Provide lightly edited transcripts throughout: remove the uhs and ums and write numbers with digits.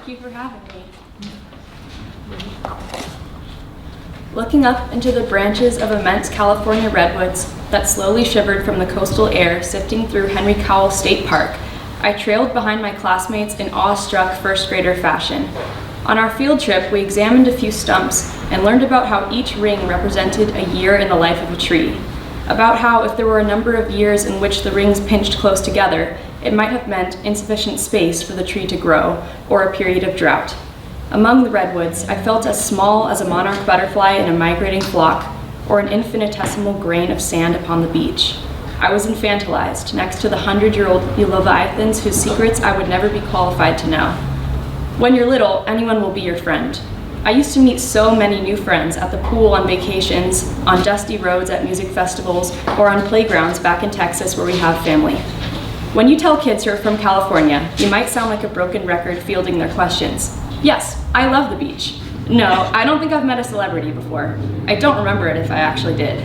you for having me. Looking up into the branches of immense California redwoods that slowly shivered from the coastal air sifting through Henry Cowell State Park, I trailed behind my classmates in awestruck first grader fashion. On our field trip, we examined a few stumps and learned about how each ring represented a year in the life of a tree. About how if there were a number of years in which the rings pinched close together, it might have meant insufficient space for the tree to grow or a period of drought. Among the redwoods, I felt as small as a monarch butterfly in a migrating flock, or an infinitesimal grain of sand upon the beach. I was infantilized next to the 100-year-old leviathans whose secrets I would never be qualified to know. When you're little, anyone will be your friend. I used to meet so many new friends at the pool on vacations, on dusty roads at music festivals, or on playgrounds back in Texas where we have family. When you tell kids who are from California, you might sound like a broken record fielding their questions. Yes, I love the beach. No, I don't think I've met a celebrity before. I don't remember it if I actually did.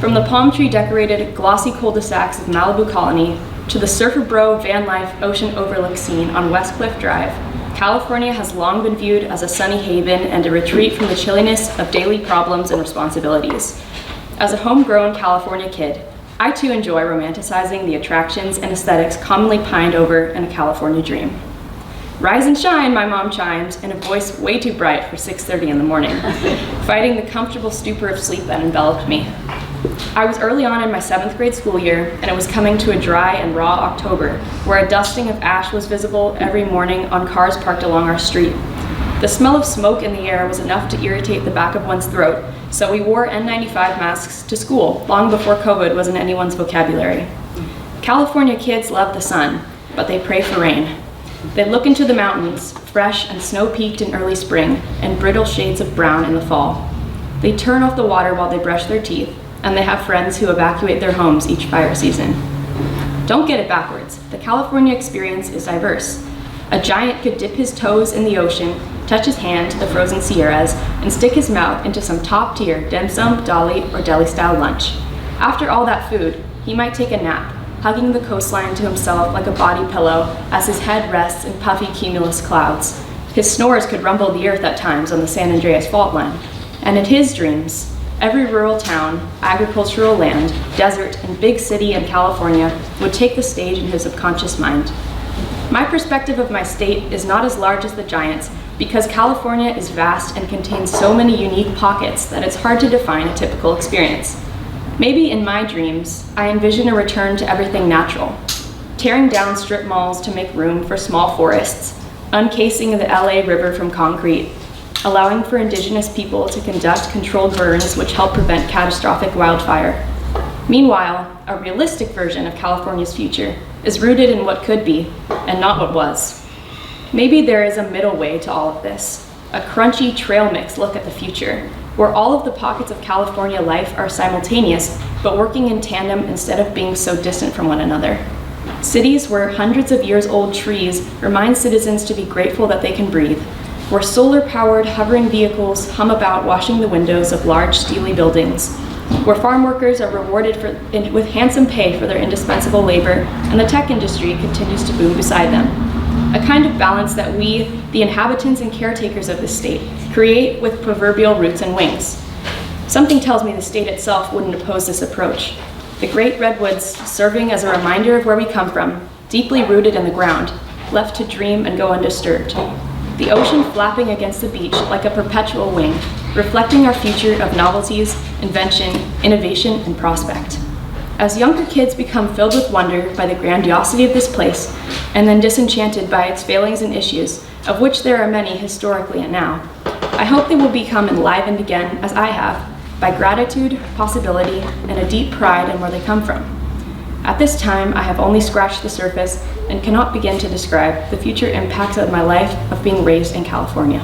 From the palm tree decorated glossy cul-de-sacs of Malibu Colony to the surfer bro van life ocean overlook scene on West Cliff Drive, California has long been viewed as a sunny haven and a retreat from the chilliness of daily problems and responsibilities. As a homegrown California kid, I too enjoy romanticizing the attractions and aesthetics commonly pined over in a California dream. Rise and shine, my mom chimed, in a voice way too bright for 6:30 in the morning, fighting the comfortable stupor of sleep that enveloped me. I was early on in my 7th grade school year, and it was coming to a dry and raw October, where a dusting of ash was visible every morning on cars parked along our street. The smell of smoke in the air was enough to irritate the back of one's throat, so we wore N95 masks to school long before COVID was in anyone's vocabulary. California kids love the sun, but they pray for rain. They look into the mountains, fresh and snow-peaked in early spring, and brittle shades of brown in the fall. They turn off the water while they brush their teeth, and they have friends who evacuate their homes each fire season. Don't get it backwards. The California experience is diverse. A giant could dip his toes in the ocean, touch his hand to the frozen Sierras, and stick his mouth into some top-tier dim sum, dolly, or deli-style lunch. After all that food, he might take a nap, hugging the coastline to himself like a body pillow as his head rests in puffy cumulus clouds. His snores could rumble the earth at times on the San Andreas fault line. And in his dreams, every rural town, agricultural land, desert, and big city in California would take the stage in his subconscious mind. My perspective of my state is not as large as the giants because California is vast and contains so many unique pockets that it's hard to define a typical experience. Maybe in my dreams, I envision a return to everything natural, tearing down strip malls to make room for small forests, uncasing the LA River from concrete, allowing for indigenous people to conduct controlled burns which help prevent catastrophic wildfire. Meanwhile, a realistic version of California's future is rooted in what could be and not what was. Maybe there is a middle way to all of this, a crunchy trail mix look at the future, where all of the pockets of California life are simultaneous, but working in tandem instead of being so distant from one another. Cities where hundreds of years old trees remind citizens to be grateful that they can breathe, where solar-powered hovering vehicles hum about washing the windows of large steely buildings, where farm workers are rewarded with handsome pay for their indispensable labor, and the tech industry continues to boom beside them. A kind of balance that we, the inhabitants and caretakers of this state, create with proverbial roots and wings. Something tells me the state itself wouldn't oppose this approach. The great redwoods serving as a reminder of where we come from, deeply rooted in the ground, left to dream and go undisturbed. The ocean flapping against the beach like a perpetual wing, reflecting our future of novelties, invention, innovation, and prospect. As younger kids become filled with wonder by the grandiosity of this place, and then disenchanted by its failings and issues, of which there are many historically and now, I hope they will become enlivened again, as I have, by gratitude, possibility, and a deep pride in where they come from. At this time, I have only scratched the surface and cannot begin to describe the future impacts of my life of being raised in California.